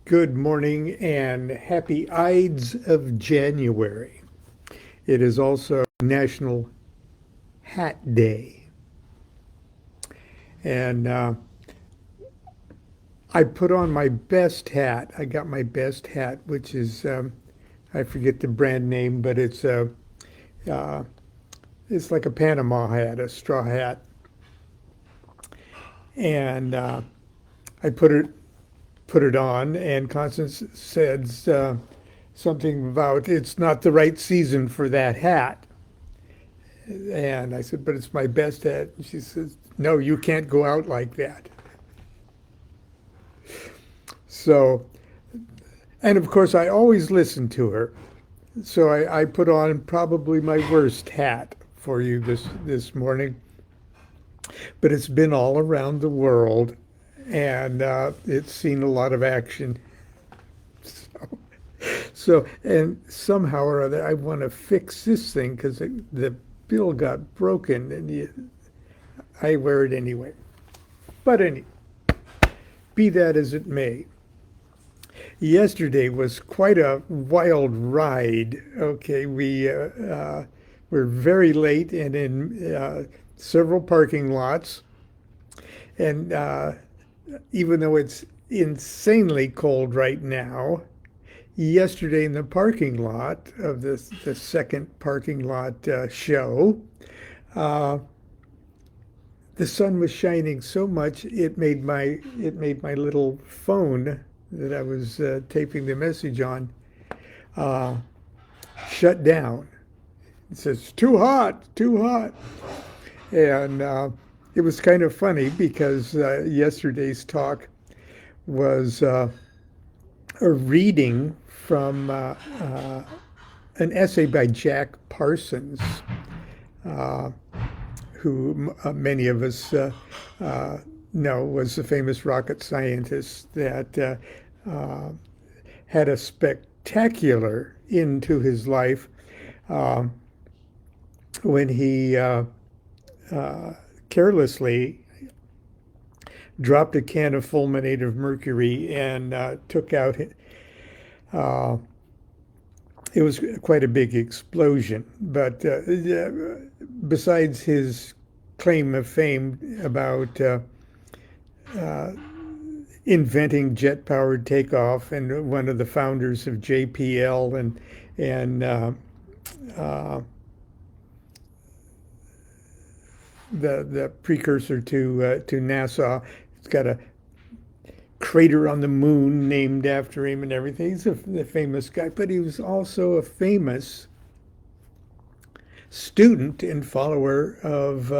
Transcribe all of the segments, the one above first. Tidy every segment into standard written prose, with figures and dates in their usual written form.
Good morning and happy Ides of January. It is also National Hat Day. And I put on my best hat. I got my best hat, which is, I forget the brand name, but uh, it's like a Panama hat, a straw hat. And I put it on, and Constance said something about it's not the right season for that hat. And I said, but it's my best hat. And she says, no, you can't go out like that. So, and of course, I always listen to her. So I put on probably my worst hat for you this morning. But it's been all around the world, and it's seen a lot of action. And somehow or other, I want to fix this thing because the bill got broken, and I wear it anyway. But be that as it may, yesterday was quite a wild ride. Okay, we were very late and in several parking lots, and even though it's insanely cold right now, yesterday in the parking lot of the second parking lot show, the sun was shining so much it made my little phone that I was taping the message on uh, shut down. It says too hot, too hot, and it was kind of funny because yesterday's talk was a reading from an essay by Jack Parsons, uh, who many of us know was the famous rocket scientist that had a spectacular end to his life uh, when he carelessly dropped a can of fulminate of mercury and took out. It was quite a big explosion, but besides his claim of fame about inventing jet-powered takeoff and one of the founders of JPL and the precursor to NASA. It's got a crater on the moon named after him and everything. He's a famous guy, but he was also a famous student and follower of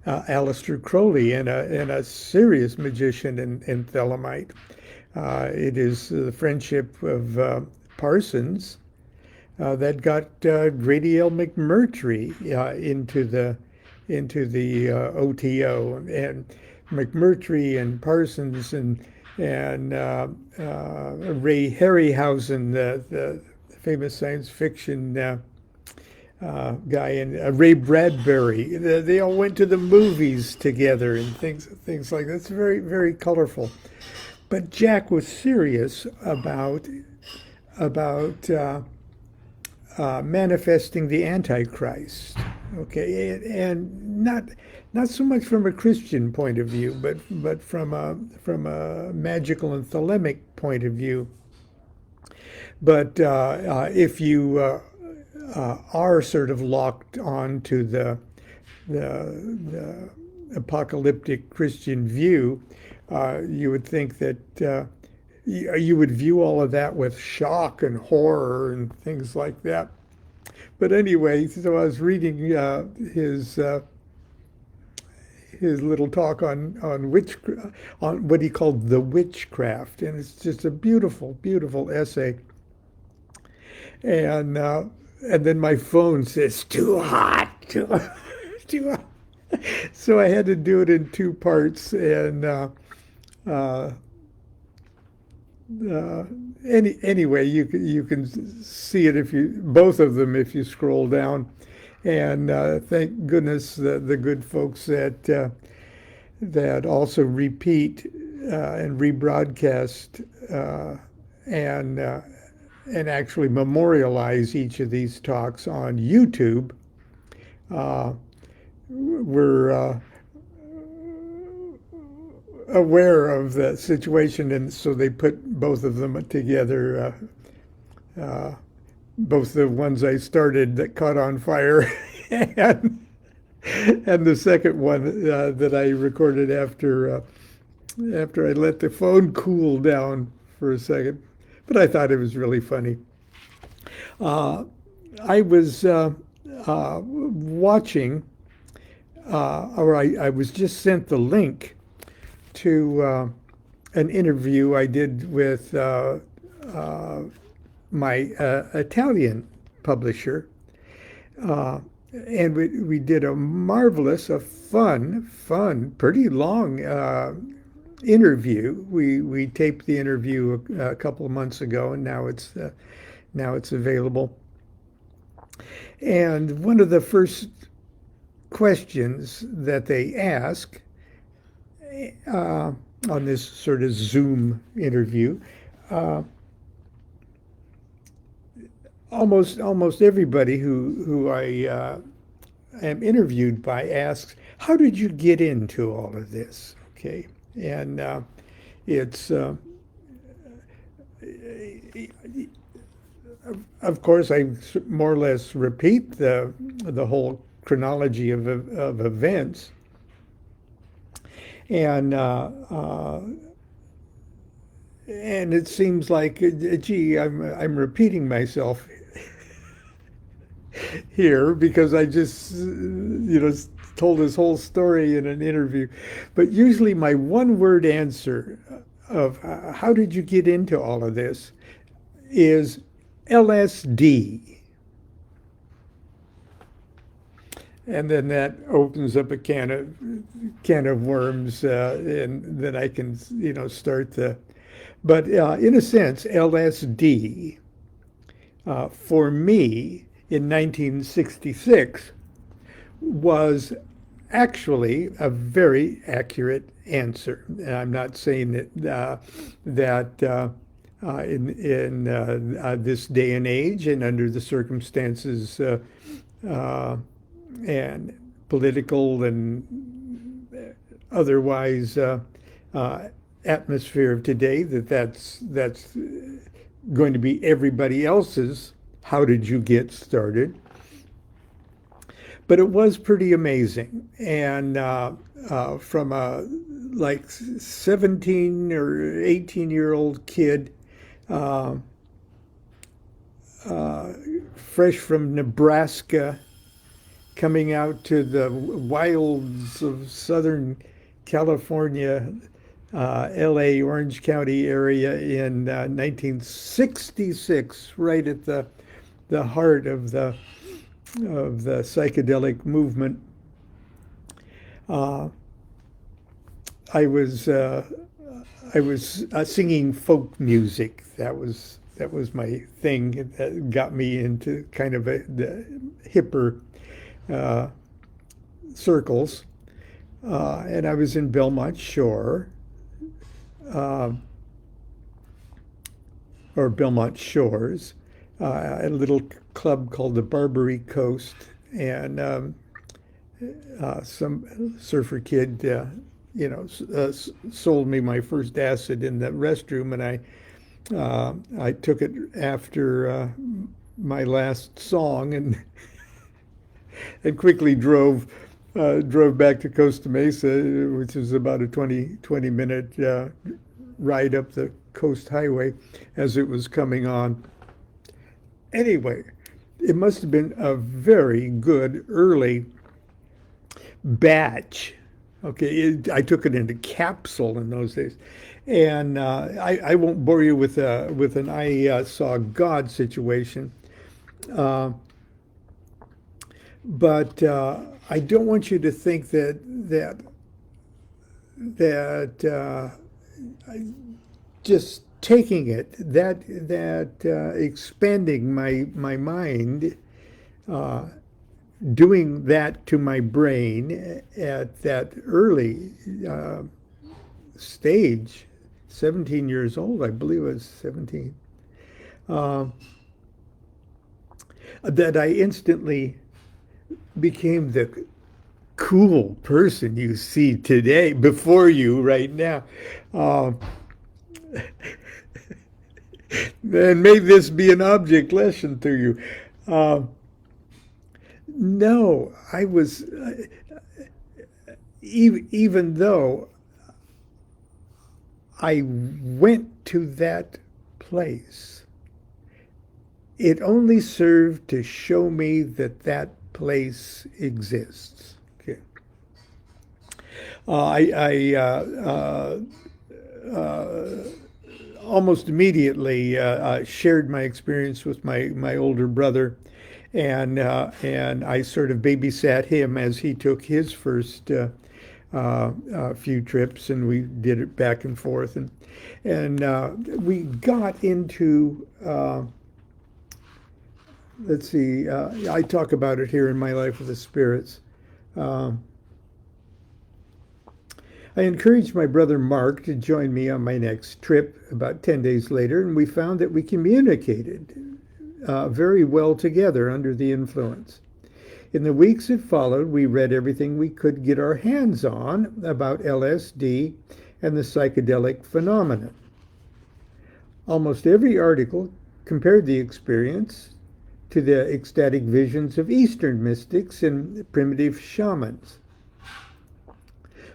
Aleister Crowley and a serious magician and Thelemite. It is the friendship of Parsons that got Grady L. McMurtry into the OTO, and McMurtry and Parsons and Ray Harryhausen, the famous science fiction guy, and Ray Bradbury. They all went to the movies together and things like that. It's very, very colorful. But Jack was serious about manifesting the Antichrist. Okay, and not so much from a Christian point of view, but from a magical and thelemic point of view. But if you are sort of locked on to the apocalyptic Christian view, you would think that you would view all of that with shock and horror and things like that. But anyway, so I was reading his little talk on what he called the witchcraft, and it's just a beautiful, beautiful essay. And then my phone says too hot, too hot. So I had to do it in two parts, and anyway, you can see it both of them if you scroll down, and thank goodness the good folks that also repeat and rebroadcast and actually memorialize each of these talks on YouTube. We're aware of the situation, and so they put both of them together. Both the ones I started that caught on fire, and the second one that I recorded after I let the phone cool down for a second. But I thought it was really funny. I was watching, or I was just sent the link to an interview I did with my Italian publisher. And we did a marvelous, a fun, pretty long interview. We taped the interview a couple of months ago, and now it's available. And one of the first questions that they ask on this sort of Zoom interview, almost everybody who I am interviewed by asks, "How did you get into all of this?" Okay, and it's of course I more or less repeat the whole chronology of events, and it seems like, gee, I'm repeating myself here because I just told this whole story in an interview. But usually my one-word answer of how did you get into all of this is LSD. And then that opens up a can of worms, and then I can start the. But in a sense, LSD for me in 1966 was actually a very accurate answer. And I'm not saying that in this day and age and under the circumstances and political and otherwise atmosphere of today, that's going to be everybody else's how did you get started. But it was pretty amazing. And from a like 17 or 18-year-old kid, fresh from Nebraska, coming out to the wilds of Southern California, LA, Orange County area in 1966, right at the heart of the psychedelic movement. I was singing folk music. That was my thing. That got me into kind of the hipper circles. And I was in Belmont Shore, or Belmont Shores, a little club called the Barbary Coast, and some surfer kid, sold me my first acid in the restroom, and I took it after my last song, and quickly drove back to Costa Mesa, which is about a 20-minute ride up the coast highway as it was coming on. Anyway, it must have been a very good early batch. Okay, I took it in a capsule in those days. And I won't bore you with an I saw God situation. But I don't want you to think that just taking it, that expanding my mind, doing that to my brain at that early stage, 17 years old, I believe I was 17, that I instantly became the cool person you see today before you right now. Uh, and may this be an object lesson to you. Uh, no, I was, even though I went to that place, it only served to show me that that place exists. Okay. I almost immediately shared my experience with my older brother, and I sort of babysat him as he took his first few trips, and we did it back and forth, and we got into let's see, I talk about it here in My Life with the Spirits. I encouraged my brother Mark to join me on my next trip about 10 days later, and we found that we communicated very well together under the influence. In the weeks that followed, we read everything we could get our hands on about LSD and the psychedelic phenomenon. Almost every article compared the experience to the ecstatic visions of Eastern mystics and primitive shamans.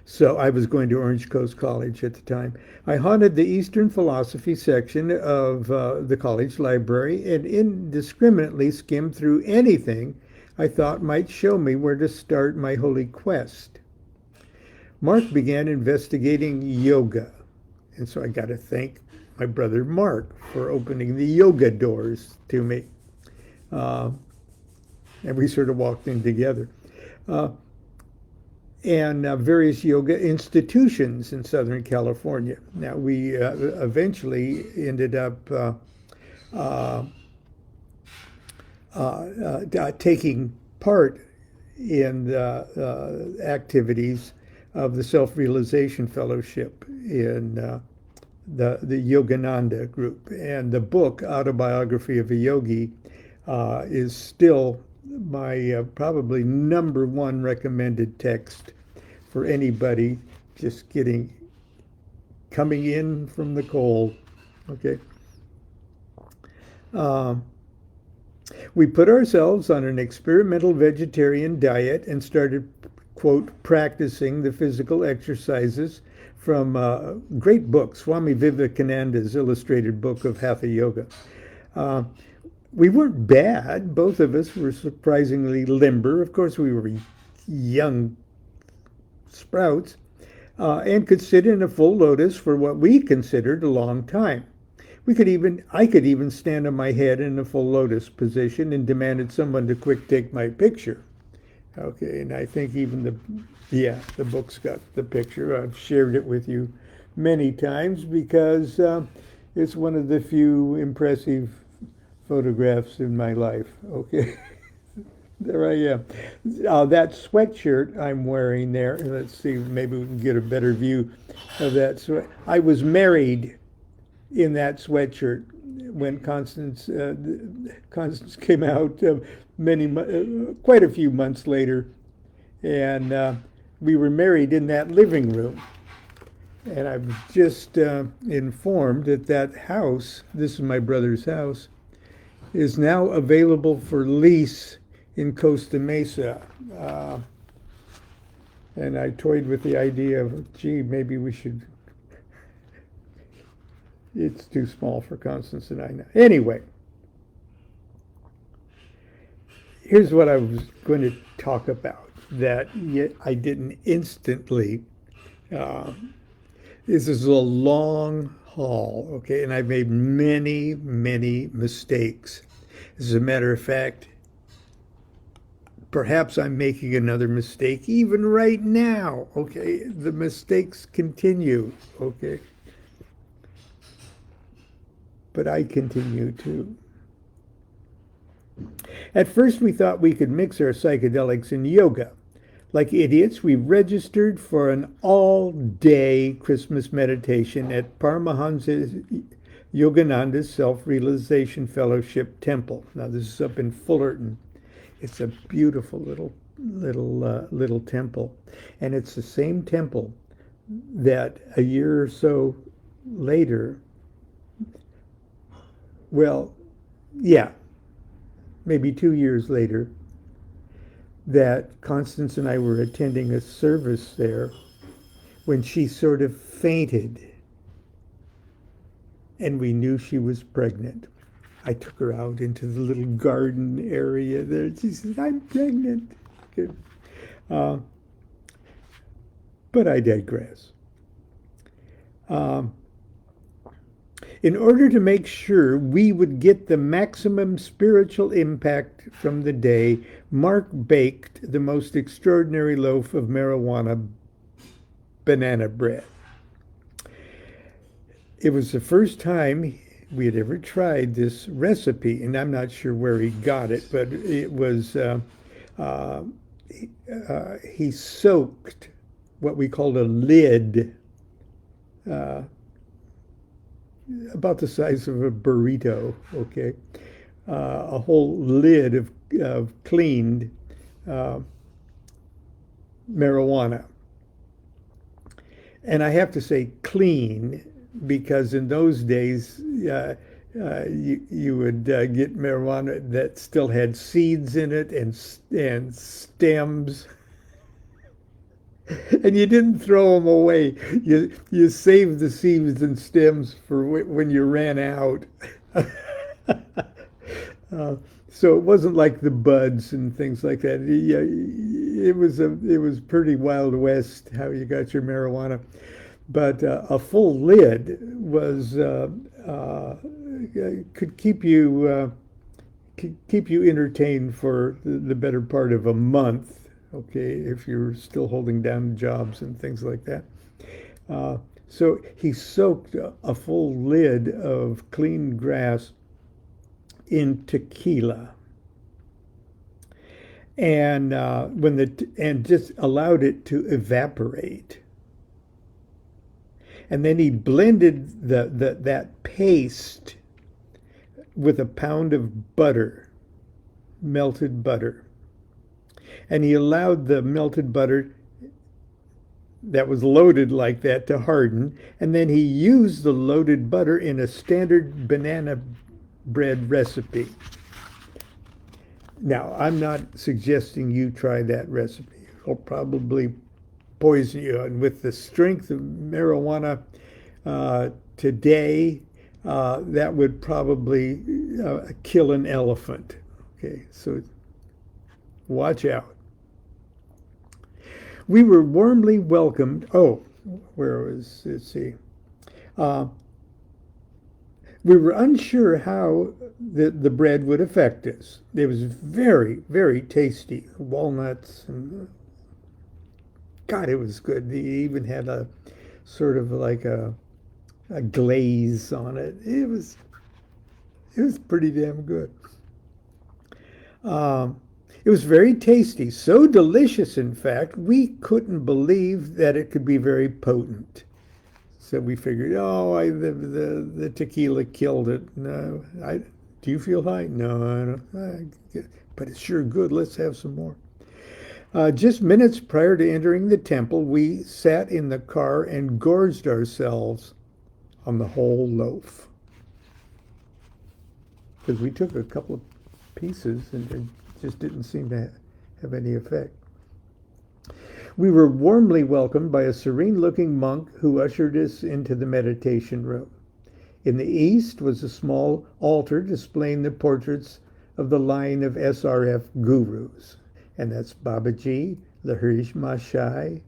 So I was going to Orange Coast College at the time. I haunted the Eastern philosophy section of the college library and indiscriminately skimmed through anything I thought might show me where to start my holy quest. Mark began investigating yoga, and so I got to thank my brother Mark for opening the yoga doors to me. And we sort of walked in together. And various yoga institutions in Southern California. Now, we eventually ended up taking part in the activities of the Self-Realization Fellowship in the Yogananda group. And the book, Autobiography of a Yogi, is still my probably number one recommended text for anybody just coming in from the cold. Okay. We put ourselves on an experimental vegetarian diet and started, quote, practicing the physical exercises from great book, Swami Vivekananda's illustrated book of Hatha Yoga. We weren't bad. Both of us were surprisingly limber. Of course, we were young sprouts and could sit in a full lotus for what we considered a long time. I could even stand on my head in a full lotus position and demanded someone to quick take my picture. Okay, and I think even the book's got the picture. I've shared it with you many times because it's one of the few impressive photographs in my life. Okay. There I am. That sweatshirt I'm wearing there, let's see, maybe we can get a better view of that sweat. I was married in that sweatshirt when Constance came out quite a few months later, and we were married in that living room. And I've just informed that house, this is my brother's house, is now available for lease in Costa Mesa. And I toyed with the idea of, gee, maybe we should, it's too small for Constance and I now. Anyway, here's what I was going to talk about that I didn't instantly. This is a long haul, okay, and I've made many, many mistakes. As a matter of fact, perhaps I'm making another mistake even right now, okay? The mistakes continue, okay? But I continue too. At first, we thought we could mix our psychedelics in yoga. Like idiots, we registered for an all-day Christmas meditation at Paramahansa Yogananda's Self-Realization Fellowship Temple. Now, this is up in Fullerton. It's a beautiful little temple, and it's the same temple that a year or so later, well, yeah, maybe 2 years later, that Constance and I were attending a service there when she sort of fainted, and we knew she was pregnant. I took her out into the little garden area there. She said, "I'm pregnant." Good. But I digress. In order to make sure we would get the maximum spiritual impact from the day, Mark baked the most extraordinary loaf of marijuana banana bread. It was the first time we had ever tried this recipe, and I'm not sure where he got it, but it was, he soaked what we called a lid, about the size of a burrito, okay? A whole lid of cleaned marijuana. And I have to say clean, because in those days, you would get marijuana that still had seeds in it and stems. And you didn't throw them away. You saved the seeds and stems for when you ran out. So it wasn't like the buds and things like that. It was pretty Wild West how you got your marijuana. But a full lid was could keep you entertained for the better part of a month. Okay, if you're still holding down jobs and things like that. So he soaked a full lid of clean grass in tequila, and and just allowed it to evaporate. And then he blended that paste with a pound of butter, melted butter. And he allowed the melted butter that was loaded like that to harden. And then he used the loaded butter in a standard banana bread recipe. Now, I'm not suggesting you try that recipe. It'll probably poison you. And with the strength of marijuana today, that would probably kill an elephant. Okay, so watch out. We were warmly welcomed. Oh, let's see. We were unsure how the bread would affect us. It was very, very tasty. Walnuts and God, it was good. He even had a sort of like a glaze on it. It was pretty damn good. It was very tasty, so delicious, in fact, we couldn't believe that it could be very potent. So we figured, the tequila killed it. No, do you feel high? No, I don't. But it's sure good. Let's have some more. Just minutes prior to entering the temple, we sat in the car and gorged ourselves on the whole loaf. Because we took a couple of pieces and it just didn't seem to have any effect. We were warmly welcomed by a serene-looking monk who ushered us into the meditation room. In the east was a small altar displaying the portraits of the line of SRF gurus, and that's Babaji, Lahirish Mahashaya,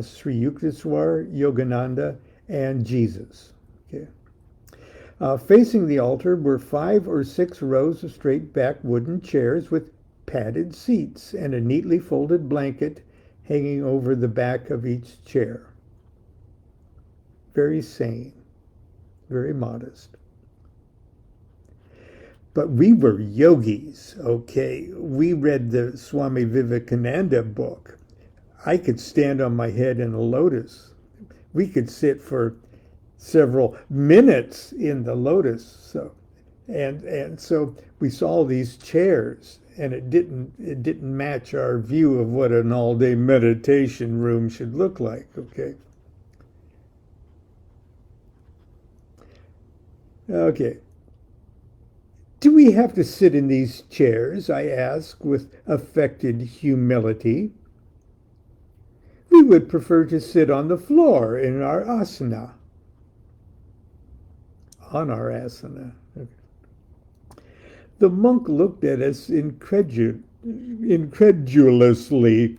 Sri Yukteswar, Yogananda, and Jesus. Okay. Facing the altar were 5 or 6 rows of straight-back wooden chairs with padded seats and a neatly folded blanket hanging over the back of each chair. Very sane, very modest. But we were yogis, okay? We read the Swami Vivekananda book. I could stand on my head in a lotus. We could sit for several minutes in the lotus. So we saw these chairs, and it didn't match our view of what an all-day meditation room should look like, okay? Okay. Do we have to sit in these chairs? I ask with affected humility. We would prefer to sit on the floor in our asana. On our asana. Okay. The monk looked at us incredulously.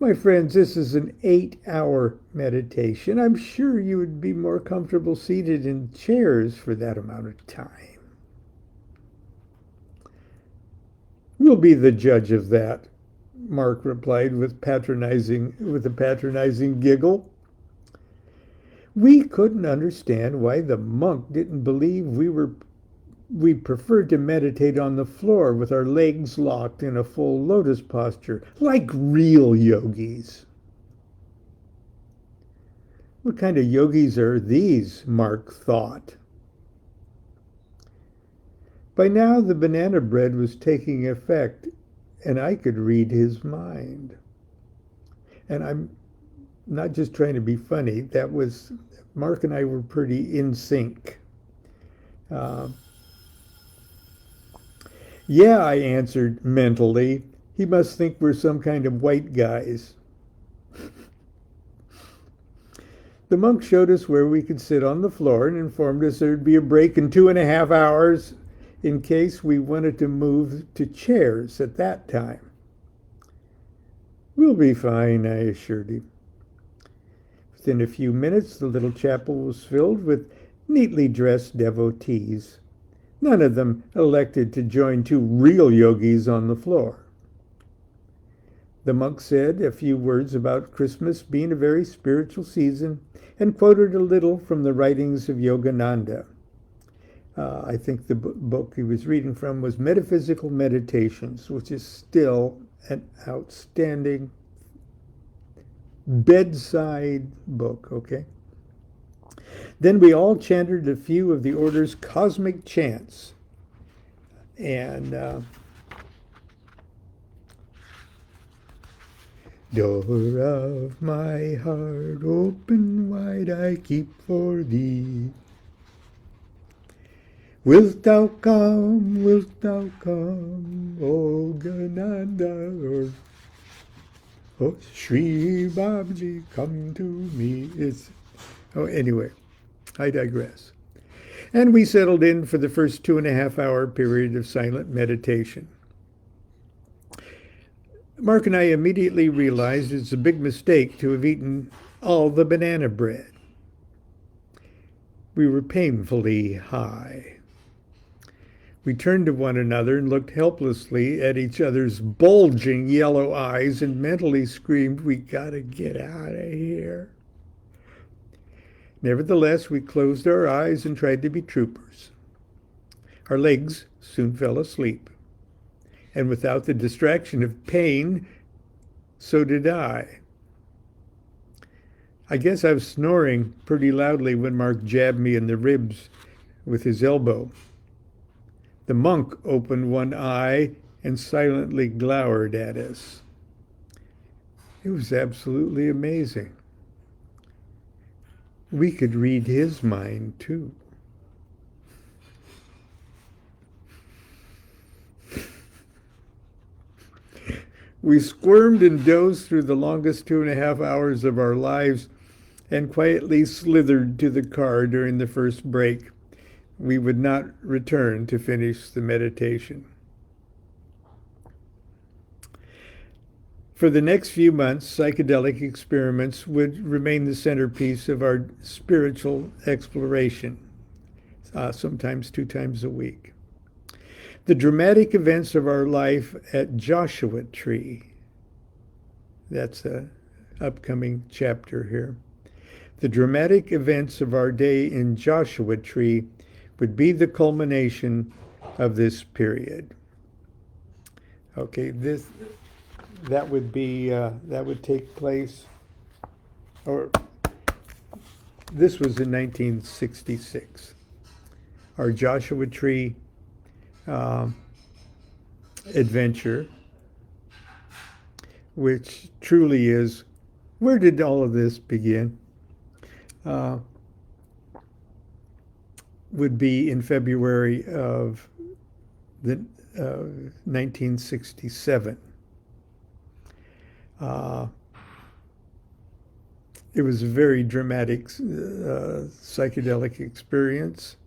My friends, this is an 8-hour meditation. I'm sure you would be more comfortable seated in chairs for that amount of time. We'll be the judge of that, Mark replied with a patronizing giggle. We couldn't understand why the monk didn't believe we preferred to meditate on the floor with our legs locked in a full lotus posture, like real yogis. What kind of yogis are these? Mark thought. By now the banana bread was taking effect, and I could read his mind. And I'm not just trying to be funny. Mark and I were pretty in sync. Yeah, I answered mentally. He must think we're some kind of white guys. The monk showed us where we could sit on the floor and informed us there'd be a break in 2.5 hours in case we wanted to move to chairs at that time. We'll be fine, I assured him. Within a few minutes, the little chapel was filled with neatly dressed devotees. None of them elected to join two real yogis on the floor. The monk said a few words about Christmas being a very spiritual season and quoted a little from the writings of Yogananda. I think the book he was reading from was Metaphysical Meditations, which is still an outstanding bedside book, okay? Then we all chanted a few of the order's cosmic chants. And door of my heart, open wide I keep for thee. Wilt thou come, O Gananda? Oh, Shri Babaji, come to me. Anyway, I digress. And we settled in for the first 2.5-hour period of silent meditation. Mark and I immediately realized it's a big mistake to have eaten all the banana bread. We were painfully high. We turned to one another and looked helplessly at each other's bulging yellow eyes and mentally screamed, "We gotta get out of here." Nevertheless, we closed our eyes and tried to be troopers. Our legs soon fell asleep. And without the distraction of pain, so did I. I guess I was snoring pretty loudly when Mark jabbed me in the ribs with his elbow. The monk opened one eye and silently glowered at us. It was absolutely amazing. We could read his mind, too. We squirmed and dozed through the longest 2.5 hours of our lives and quietly slithered to the car during the first break. We would not return to finish the meditation. For the next few months, psychedelic experiments would remain the centerpiece of our spiritual exploration, sometimes 2 times a week. The dramatic events of our life at Joshua Tree, that's an upcoming chapter here. The dramatic events of our day in Joshua Tree would be the culmination of this period. Okay, that would take place, or this was in 1966. Our Joshua Tree adventure, which truly is, where did all of this begin? Would be in February of 1967. It was a very dramatic psychedelic experience.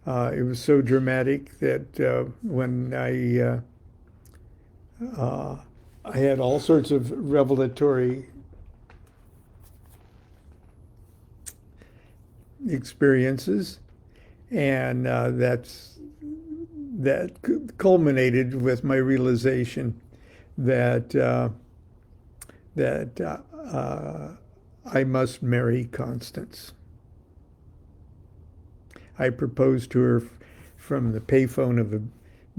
It was so dramatic that when I had all sorts of revelatory experiences, and that culminated with my realization that I must marry Constance. I proposed to her from the payphone of a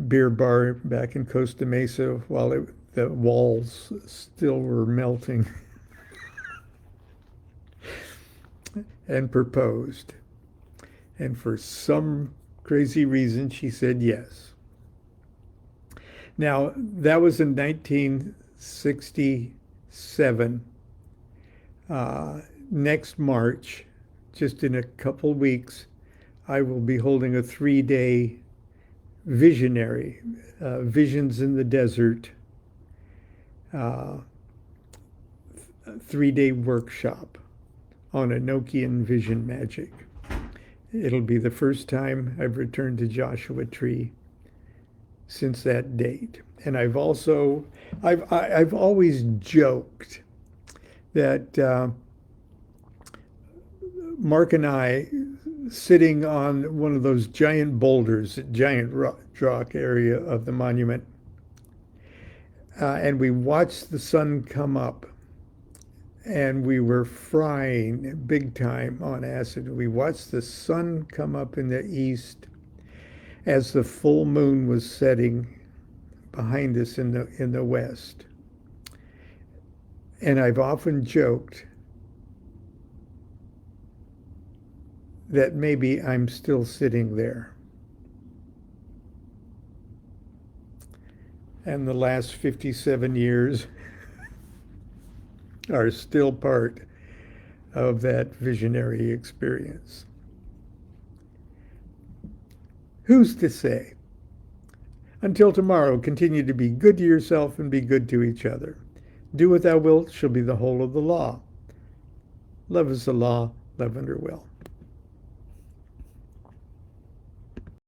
beer bar back in Costa Mesa while the walls still were melting, and proposed. And for some crazy reason, she said yes. Now, that was in 1967. Next March, just in a couple weeks, I will be holding a 3-day visionary, Visions in the Desert, 3-day workshop on Enochian vision magic. It'll be the first time I've returned to Joshua Tree since that date. And I've always joked that Mark and I, sitting on one of those giant boulders, giant rock area of the monument, and we watched the sun come up, and we were frying big time on acid. We watched the sun come up in the east as the full moon was setting behind us in the west. And I've often joked that maybe I'm still sitting there. And the last 57 years are still part of that visionary experience. Who's to say? Until tomorrow, continue to be good to yourself and be good to each other. Do what thou wilt shall be the whole of the law. Love is the law, love under will.